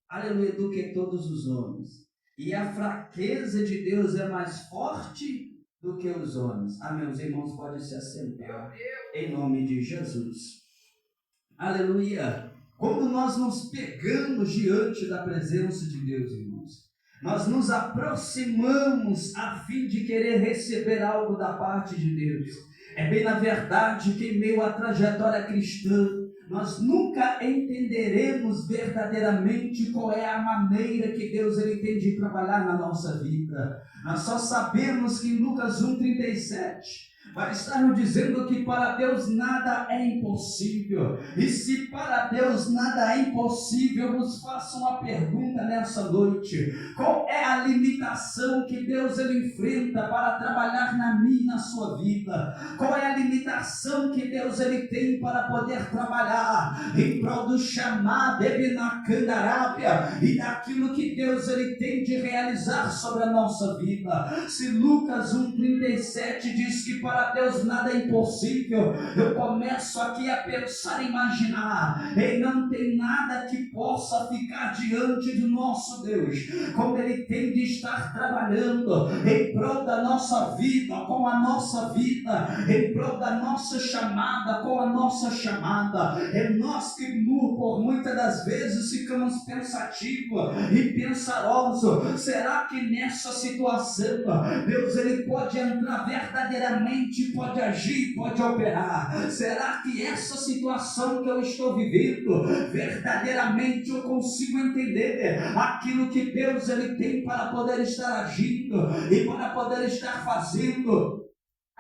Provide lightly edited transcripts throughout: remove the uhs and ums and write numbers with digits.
aleluia, do que todos os homens. E a fraqueza de Deus é mais forte do que os homens. Amém. Os irmãos podem se assentar em nome de Jesus. Aleluia. Quando nós nos pegamos diante da presença de Deus, irmãos, nós nos aproximamos a fim de querer receber algo da parte de Deus. É bem na verdade que em meio à trajetória cristã, nós nunca entenderemos verdadeiramente qual é a maneira que Deus ele tem de trabalhar na nossa vida. Nós só sabemos que em Lucas 1,37 vai estar nos dizendo que para Deus nada é impossível. E se para Deus nada é impossível, eu vos faço uma pergunta nessa noite: qual é a limitação que Deus ele enfrenta para trabalhar na minha e na sua vida? Qual é a limitação que Deus ele tem para poder trabalhar em prol do chamado Ebinacandarápia e daquilo que Deus ele tem de realizar sobre a nossa vida? Se Lucas 1,37 diz que para Deus nada é impossível, eu começo aqui a pensar e imaginar, e não tem nada que possa ficar diante do nosso Deus, como Ele tem de estar trabalhando em prol da nossa vida, com a nossa vida, em prol da nossa chamada, com a nossa chamada. É nós que por muitas das vezes ficamos pensativos e pensarosos. Será que nessa situação Deus ele pode entrar verdadeiramente, pode agir, pode operar? Será que essa situação que eu estou vivendo, verdadeiramente eu consigo entender aquilo que Deus ele tem para poder estar agindo e para poder estar fazendo,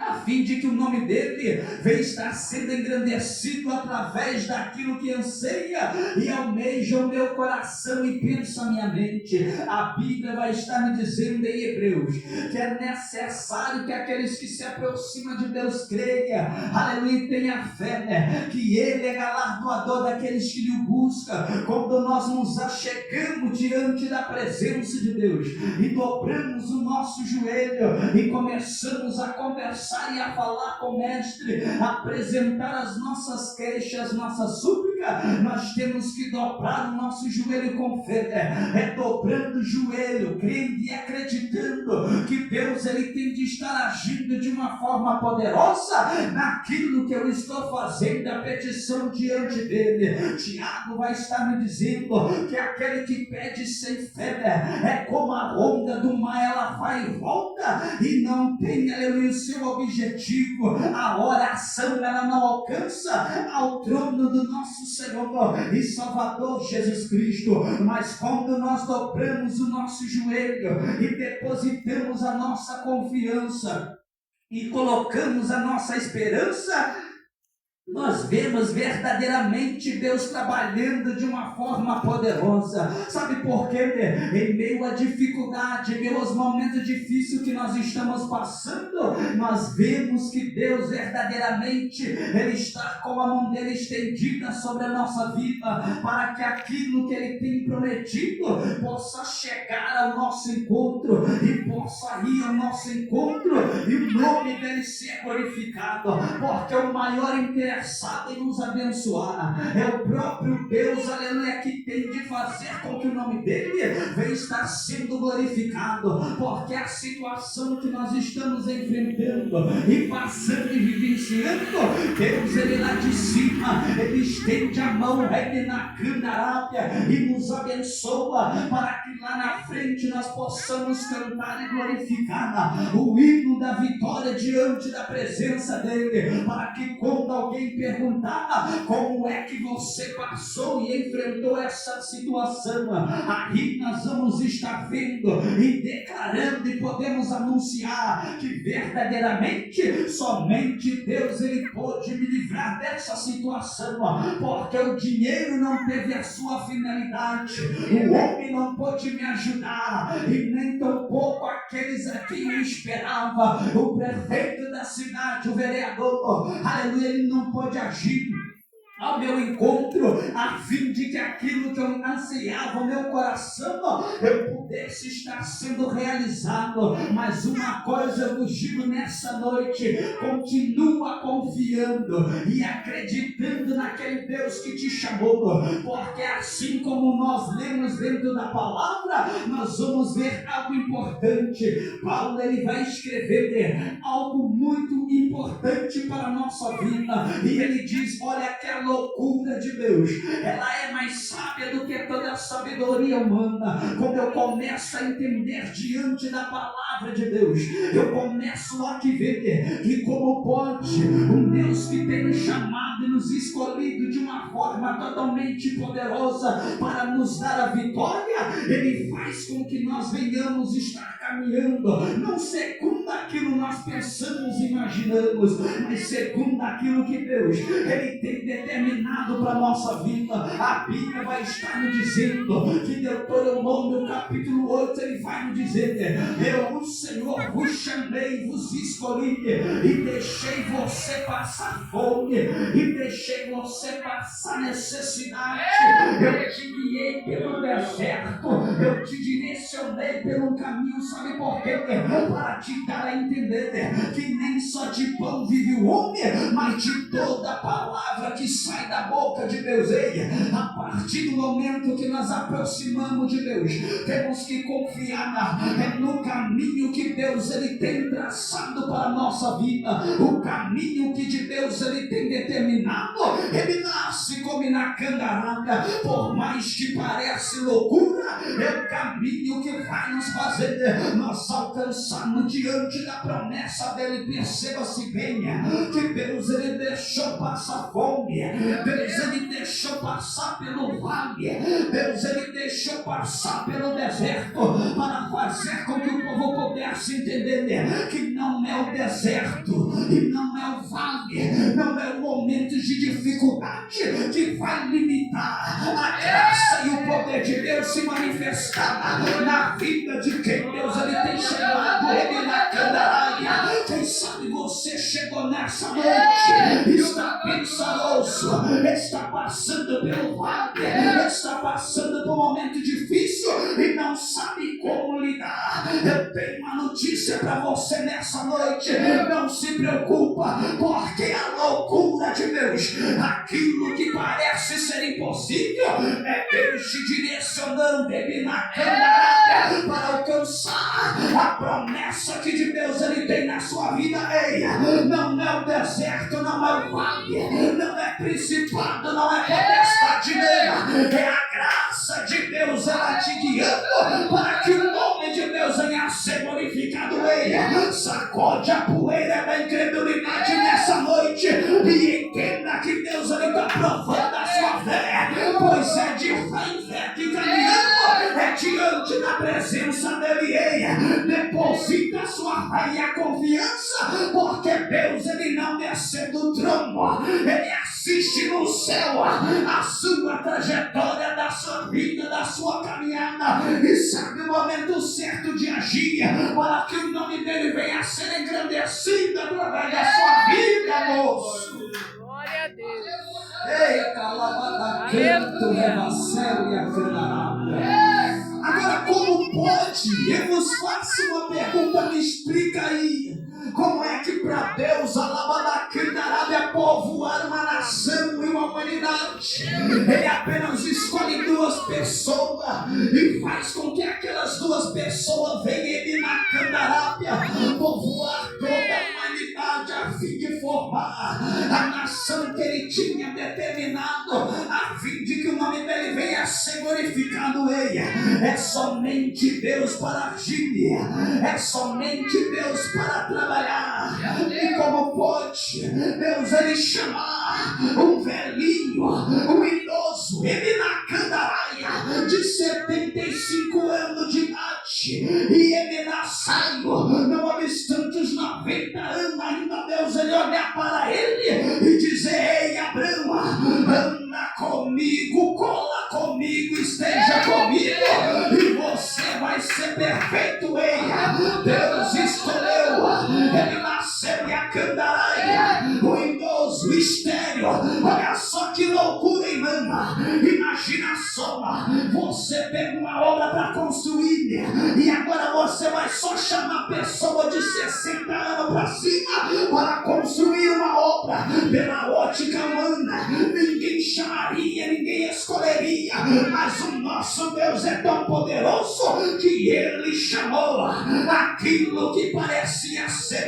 a fim de que o nome dele venha estar sendo engrandecido através daquilo que anseia e almeja o meu coração e pensa a minha mente? A Bíblia vai estar me dizendo em Hebreus que é necessário que aqueles que se aproximam de Deus creiam, aleluia, tenha fé, né? Que ele é galardoador daqueles que lhe buscam. Quando nós nos achegamos diante da presença de Deus e dobramos o nosso joelho e começamos a conversar e a falar com o Mestre, apresentar as nossas queixas, nossas súplicas, nós temos que dobrar o nosso joelho com fé, dobrando o joelho, crendo e acreditando que Deus ele tem de estar agindo de uma forma poderosa naquilo que eu estou fazendo, a petição diante dele. Tiago vai estar me dizendo que aquele que pede sem fé é como a onda do mar, ela vai e volta e não tem, aleluia, o seu objetivo. A oração ela não alcança ao trono do nosso Senhor e Salvador Jesus Cristo, mas quando nós dobramos o nosso joelho e depositamos a nossa confiança e colocamos a nossa esperança, nós vemos verdadeiramente Deus trabalhando de uma forma poderosa. Sabe por quê? Em meio à dificuldade, em meio aos momentos difíceis que nós estamos passando, nós vemos que Deus verdadeiramente Ele está com a mão dele estendida sobre a nossa vida, para que aquilo que Ele tem prometido possa chegar ao nosso encontro e possa ir ao nosso encontro e o nome dele ser glorificado, porque o maior interessado em nos abençoar é o próprio Deus, aleluia, que tem de fazer com que o nome dele venha estar sendo glorificado, porque a situação que nós estamos enfrentando e passando e vivenciando, Deus ele lá de cima, ele estende a mão na candarápia e nos abençoa, para que lá na frente nós possamos cantar e glorificar o hino da vitória diante da presença dele, para que quando alguém perguntar como é que você passou e enfrentou essa situação, aí nós vamos estar vendo e declarando e podemos anunciar que verdadeiramente somente Deus ele pôde me livrar dessa situação, porque o dinheiro não teve a sua finalidade, o homem não pôde me ajudar e nem tampouco aqueles a quem eu esperava, o prefeito da cidade, o vereador, aleluia, ele não pode agir ao meu encontro, a fim de que aquilo que eu ansiava no meu coração, eu pudesse estar sendo realizado. Mas uma coisa eu vos digo nessa noite: continua confiando e acreditando naquele Deus que te chamou, porque assim como nós lemos dentro da palavra, nós vamos ver algo importante. Paulo, ele vai escrever algo muito importante para a nossa vida, e ele diz: olha, que a loucura de Deus, ela é mais sábia do que toda a sabedoria humana. Quando eu começo a entender diante da palavra de Deus, eu começo a ver que como pode um Deus que tem nos chamado e nos escolhido de uma forma totalmente poderosa para nos dar a vitória, ele faz com que nós venhamos estar caminhando, não segundo aquilo que nós pensamos e imaginamos, mas segundo aquilo que Deus, ele tem determinado para a nossa vida. A Bíblia vai estar nos dizendo que Deuteronômio capítulo 8, ele vai nos dizer: eu, o Senhor, vos chamei, vos escolhi e deixei você passar fome, e deixei você passar necessidade. Eu te guiei pelo deserto, eu te direcionei pelo caminho. Sabe por quê? Para te dar a entender que nem só de pão vive o homem, mas de toda palavra que sai da boca de Deus. Ei, a partir do momento que nós aproximamos de Deus, temos que confiar no caminho que Deus, ele tem traçado para a nossa vida. O caminho que de Deus ele tem determinado, ele nasce como na candarada. Por mais que pareça loucura, é o caminho que vai nos fazer nós alcançarmos diante da promessa dele. Perceba-se bem que Deus, ele deixou passar fome, Deus, ele deixou passar pelo vale, Deus, ele deixou passar pelo deserto, para fazer com que o povo pudesse entender que não é o deserto e não é o vale, não é o momento de dificuldade que vai limitar a graça e o poder de Deus se manifestar na vida de quem Deus, ele tem chamado ele na Candaraia. Quem sabe você chegou nessa noite, está pensaroso, está passando pelo vale, está passando por um momento difícil e não sabe como lidar. Eu tenho uma notícia para você nessa noite: não se preocupa, porque a loucura de Deus, aquilo que parece ser impossível, é Deus te direcionando ele na Candaraia para alcançar a promessa que de Deus ele tem na sua vida. Ei, não é o deserto, não é o vale, não é principado, não é potestade nenhuma, é a graça de Deus, ela te guiando para que o nome de Deus venha a ser glorificado. Ei, sacode a poeira da incredulidade nessa noite e entenda que Deus, ele está provando a sua fé, pois é de fé em fé que caminhamos, é diante da presença dele. Ei, deposita a sua fé e a confiança, porque Deus, ele não desce do trono, ele assiste no céu a sua trajetória da sua vida, da sua caminhada, e sabe o momento certo de agir para que o nome dele venha a ser engrandecido através da sua vida, moço. Glória a Deus. Ei, calabada, canto, revacel e a candarada. Agora, como pode? Eu vos faço uma pergunta, me explica aí. Como é que para Deus é povoar uma nação e uma humanidade? Ele apenas escolhe duas pessoas e faz com que aquelas duas pessoas venham ele na Candarábia povoar toda a humanidade a fim de formar a nação que ele tinha determinado, a fim de que o nome dele venha a ser glorificado. Ei, é somente Deus para agir, é somente Deus para trabalhar. E como pode Deus ele chamar um velhinho, um idoso, ele na Candaraia de 75 anos de idade, e ele na saio, não obstante os 90 anos, ainda Deus ele olhar para ele e dizer: ei, Abraão, anda comigo, cola comigo, esteja comigo, e você vai ser perfeito. Ei, Deus escolheu, ele nasceu em Candaraia, o idoso estéreo. Olha só que Você pega uma obra para construir e agora você vai só chamar pessoa de 60 anos para cima para construir uma obra pela ótica humana. Ninguém chamaria, ninguém escolheria, mas o nosso Deus é tão poderoso que Ele chamou aquilo que parecia ser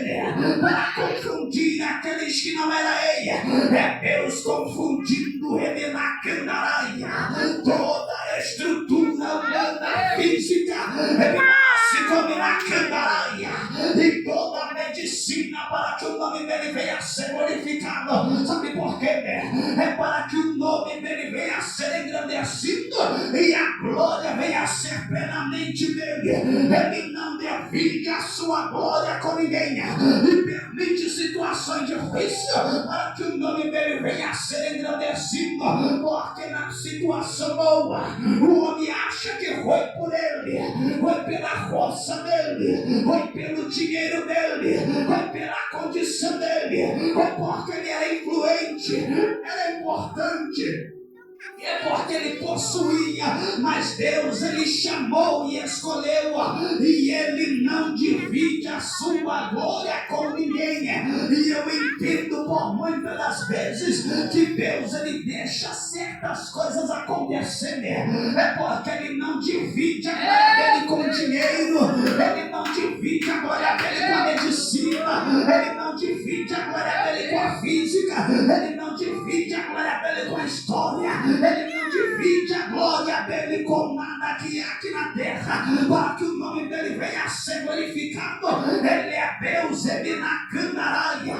para confundir aqueles que não eram Ele. É Deus confundindo Ele na candaraia. Toda a estrutura humana, física, Ele nasce como na candaraia. E toda a medicina para que o nome dele venha a ser glorificado. Sabe por quê? É para que o nome dele venha a ser engrandecido e a glória venha a ser plenamente dele. Ele não divide a sua glória com ninguém e permite situações difíceis para que o nome dele venha a ser engrandecido, porque na situação boa o homem acha que foi por ele, foi pela força dele, foi pelo dinheiro dele, foi pela condição dele, foi porque ele era influente, era importante. É porque ele possuía, mas Deus ele chamou e escolheu, e ele não divide a sua glória com ninguém. E eu entendo por muitas das vezes que Deus ele deixa certas coisas acontecer, é porque ele não divide a glória dele com dinheiro, ele não divide a glória dele com a medicina, ele não divide a glória dele com a física, ele não divide a glória dele com a história, ele não divide a glória dele com nada que há aqui na terra, para que o nome dele venha a ser glorificado. Ele é Deus, ele na candaraia,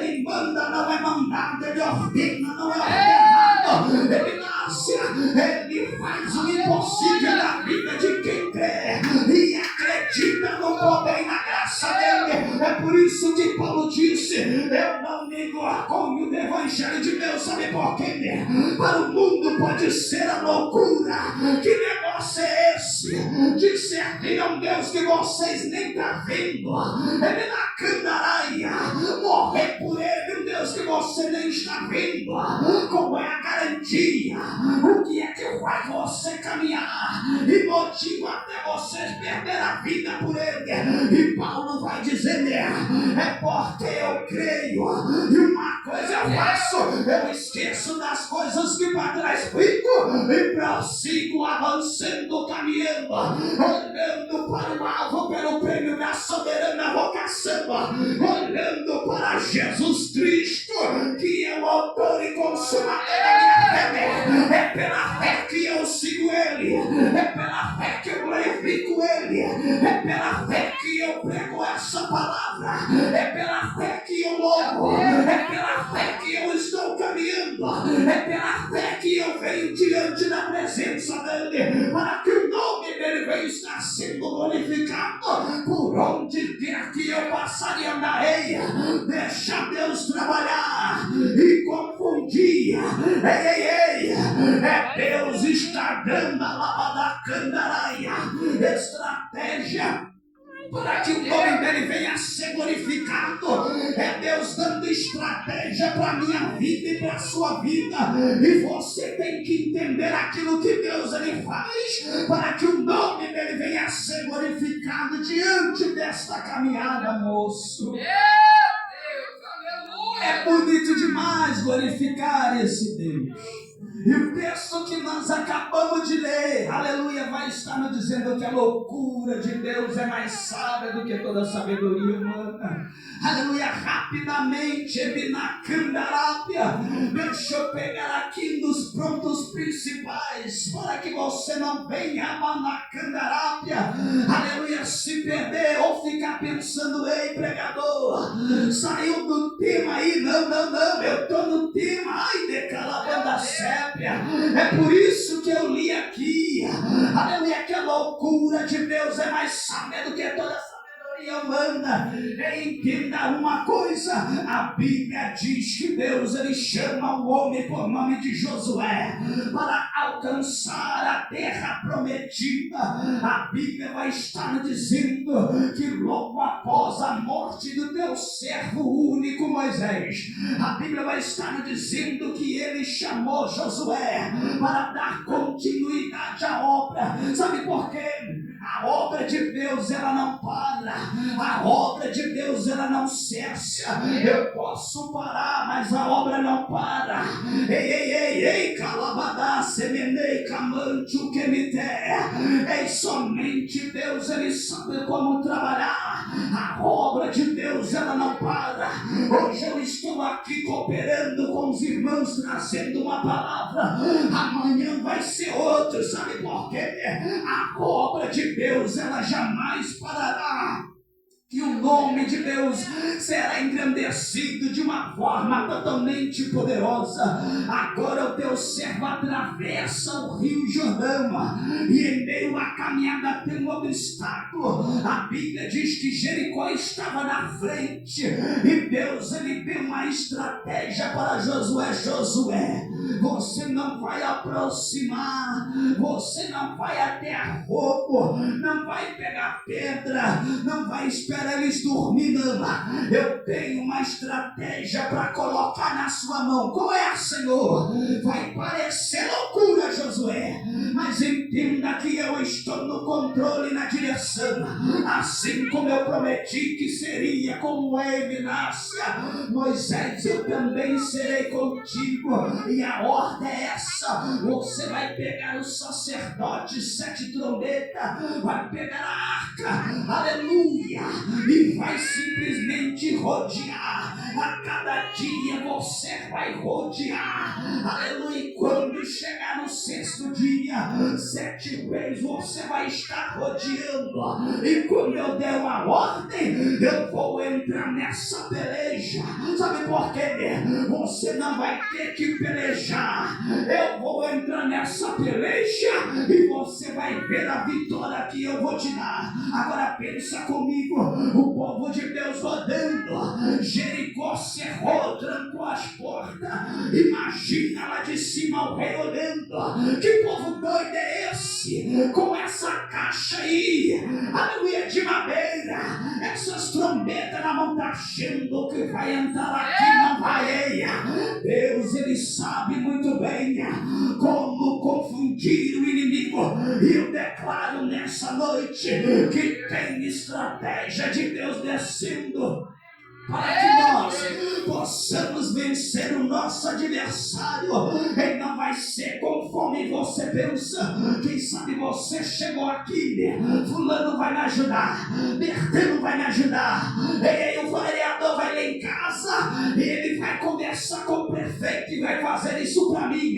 ele manda, não é mandado, ele ordena, não é ordenado, ele nasce, ele faz o impossível na vida de quem crê e acredita no poder e na graça dele. É por isso que Paulo disse: eu não me orgulho do evangelho de Deus. Sabe por quê? Para o mundo pode ser a loucura. Que negócio é esse de servir a um Deus que vocês nem estão vendo? Ele na candaraia, morrer por ele, um Deus que você nem está vendo. Qual é a garantia? O que é que faz você caminhar e motiva até vocês perder a vida por ele? E Paulo vai dizer: é porque eu creio, e uma coisa eu faço, eu esqueço das coisas que para trás fico e prossigo avançando, caminhando, olhando para o alvo pelo prêmio da soberana vocação, olhando para Jesus Cristo, que é o autor e consumador da minha fé. É pela fé que eu sigo ele, é pela fé que eu glorifico ele, é pela fé que eu prego essa palavra, é pela fé que eu louvo, é pela fé que eu estou caminhando, é pela fé que eu venho diante da presença dele, para que o nome dele venha estar sendo glorificado por onde quer que eu passar e andarei. Deixa Deus trabalhar e confundir. Ei, é Deus está dando a lavada candaraia, estratégia para que o nome dele venha a ser glorificado. É Deus dando estratégia para a minha vida e para a sua vida. E você tem que entender aquilo que Deus ele faz para que o nome dele venha a ser glorificado diante desta caminhada, moço. É bonito demais glorificar esse Deus. E o texto que nós acabamos de ler, aleluia, vai estar nos dizendo que a loucura de Deus é mais sábia do que toda a sabedoria humana. Aleluia, rapidamente, Ebinacandarápia, deixa eu pegar aqui nos pontos principais, para que você não venha a Manacandarápia, aleluia, se perder ou ficar pensando: ei, pregador, saiu do tema aí, não, eu estou no tema, ai, decalabanda sépia. É por isso que eu li aqui, aleluia, que a loucura de Deus é mais sábia do que toda a sabedoria humana. Entenda uma coisa: a Bíblia diz que Deus ele chama o homem por nome de Josué para alcançar a terra prometida. A Bíblia vai estar dizendo que logo após a morte do teu servo único Moisés, a Bíblia vai estar dizendo que ele chamou Josué para dar continuidade obra. Sabe por quê? A obra de Deus, ela não para. A obra de Deus, ela não cessa. Eu posso parar, mas a obra não para. Ei, calabadá, semenei, camancho, que me der. É somente Deus, ele sabe como trabalhar. A obra de Deus, ela não para. Hoje eu estou aqui cooperando com os irmãos, trazendo uma palavra. Amanhã vai ser outra. Sabe por quê? A obra de Deus, ela jamais parará. Que o nome de Deus será engrandecido de uma forma totalmente poderosa. Agora o teu servo atravessa o rio Jordão, e em meio à caminhada tem um obstáculo. A Bíblia diz que Jericó estava na frente, e Deus, ele deu uma estratégia para Josué. Josué, você não vai aproximar, você não vai até fogo, não vai pegar pedra, não vai esperar eles dormir, não. Eu tenho uma estratégia para colocar na sua mão. Qual é, Senhor? Vai parecer loucura, Josué, mas entenda que eu estou no controle e na direção. Assim como eu prometi que seria com ele, Moisés, eu também serei contigo. E a ordem é essa: você vai pegar o sacerdote, 7 trombetas, vai pegar a arca, aleluia, e vai simplesmente rodear. A cada dia você vai rodear, aleluia. E quando chegar no 6º dia, 7 vezes você vai estar rodeando. E quando eu der uma ordem, eu vou entrar nessa peleja. Sabe por quê? Você não vai ter que pelejar. Eu vou entrar nessa peleja e você vai ver a vitória que eu vou te dar. Agora pensa comigo, o povo de Deus rodando, Jericó cerrou, trancou as portas. Imagina lá de cima o rei olhando. Que povo doido é esse? Com essa caixa aí, aleluia, de madeira, essas trombetas na mão, tá achando que vai entrar aqui? Não vai. Deus, ele sabe muito bem como confundir o inimigo. E eu declaro nessa noite que tem estratégia de Deus descendo para que nós possamos vencer o nosso adversário. Ele não vai ser conforme você pensa. Quem sabe você chegou aqui, fulano vai me ajudar, Bertano vai me ajudar, e o vereador vai lá em casa e ele vai conversar com o prefeito e vai fazer isso para mim.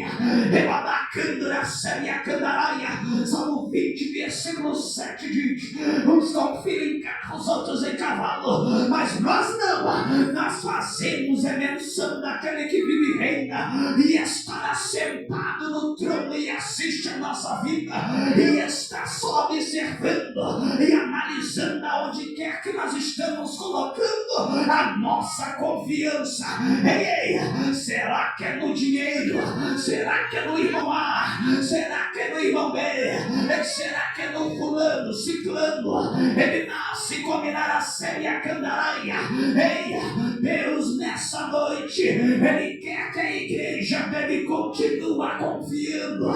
Salmo 20, versículo 7 diz: uns confiam em carros, outros em cavalo, mas nós não. Nós fazemos a menção daquele que vive e reina, e está assentado no trono e assiste a nossa vida, e está só observando e analisando aonde quer que nós estamos colocando a nossa confiança. Ei, será que é no dinheiro? Será que é no irmão A? Será que é no irmão B? Será que é no fulano, ciclano? Ele nasce combinar a série a candaraia. Ei, Deus nessa noite, ele quer que a igreja dele continue confiando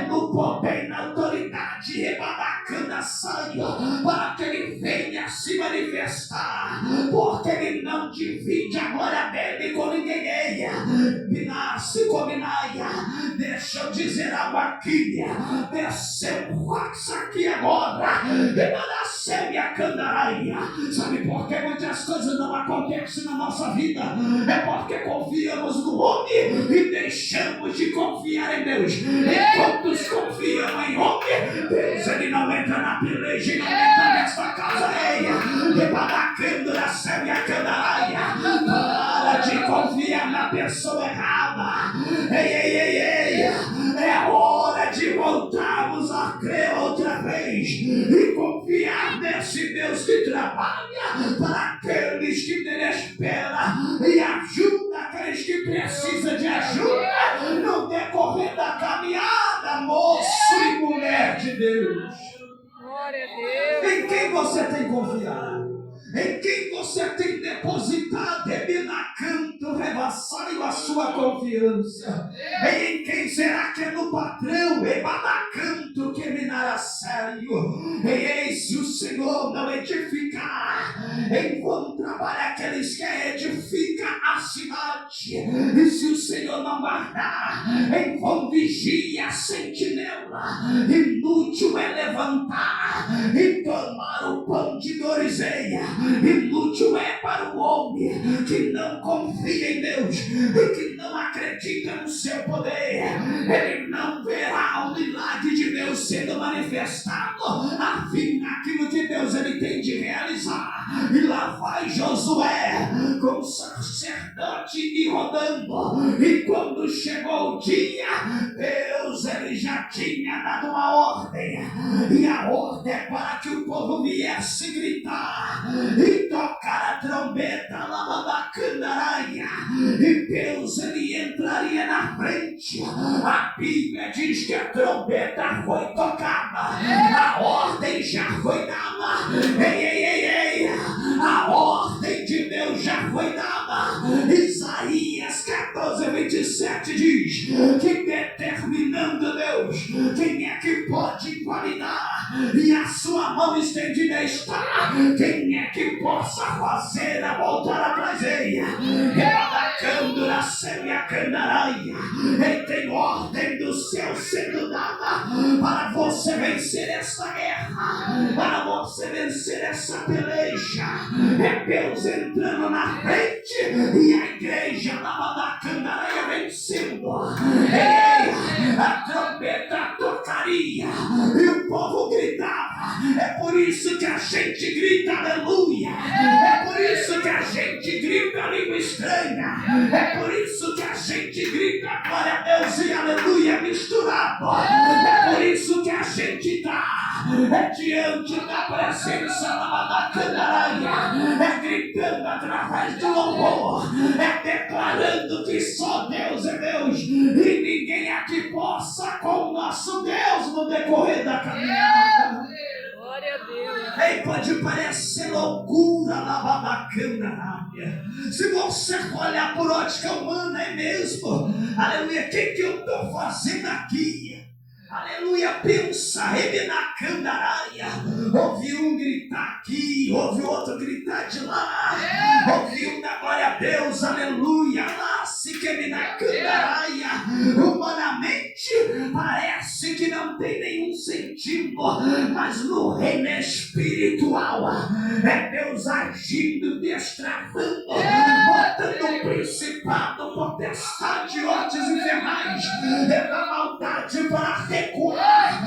no poder e na autoridade rebadacanda saia, para que ele venha se manifestar, porque ele não divide a glória dele com ninguém. Binassi combinaia, deixa eu dizer algo aqui, desceu aqui agora, e a candaraia. Sabe por que muitas coisas não acontecem na nossa vida? É porque confiamos no homem e deixamos de confiar em Deus. E quantos confiam em homem, Deus, ele não entra na peleja e não entra nesta casa. Para de confiar na pessoa errada. É hora de voltarmos a crer outra vez e confiar nesse Deus que trabalha para aqueles que nele esperam e ajuda aqueles que precisam de ajuda no decorrer da caminhada, moço e mulher de Deus. Glória a Deus. Em quem você tem confiado? Em quem você tem depositado canto revassaio a sua confiança? Em quem será que é no patrão? Canto que me E se o Senhor não edificar, em vão trabalhar aqueles que edificam a cidade. E se o Senhor não guardar, em vão vigia a sentinela. Inútil é levantar e tomar o pão de Dorizeia. Inútil é para o homem que não confia em Deus e que não acredita no seu poder. Ele não verá o milagre de Deus sendo manifestado, a fim daquilo que Deus ele tem de realizar. E lá vai Josué com o sacerdote e rodando. E quando chegou o dia, Deus ele já tinha dado uma ordem. E a ordem é para que o povo viesse gritar e tocar a trombeta lá da candaraia. E Deus ele entraria na frente. A Bíblia diz que a trombeta foi tocada, a ordem já foi dada. Ei, a ordem de Deus já foi dada. Isaías 14:27 diz que determinando Deus quem é que pode validar, e a sua mão estendida está, quem é que possa fazer a voltar atrás. Ela cândura seria candaraia. Ele tem ordem do céu sendo dada para você vencer esta guerra, para você vencer essa peleja. É Deus entrando na frente e a igreja da candaraia vencendo. A trombeta tocaria e o povo gritava. É por isso que a gente grita aleluia. É por isso que a gente grita língua estranha. É por isso que a gente grita glória a Deus e aleluia misturado. É por isso que a gente está diante da presença da candaraia, é gritando através do louvor, é declarando que só Deus é Deus e ninguém aqui possa com o nosso Deus no decorrer da caminhada. Glória a Deus. Ei, pode parecer loucura lá da candaraia. Se você olhar por ótica humana, é mesmo. Aleluia, o que eu estou fazendo aqui? Aleluia, pensa, ele na candaraia. Ouvi um gritar aqui, ouvi outro gritar de lá. Ouvi um da glória a Deus, aleluia. Lá se que ele na candaraia. Humanamente parece que não tem nenhum sentido, mas no reino espiritual é Deus agindo, destravando, botando principado, potestade, ordens infernais, é da maldade para recuar,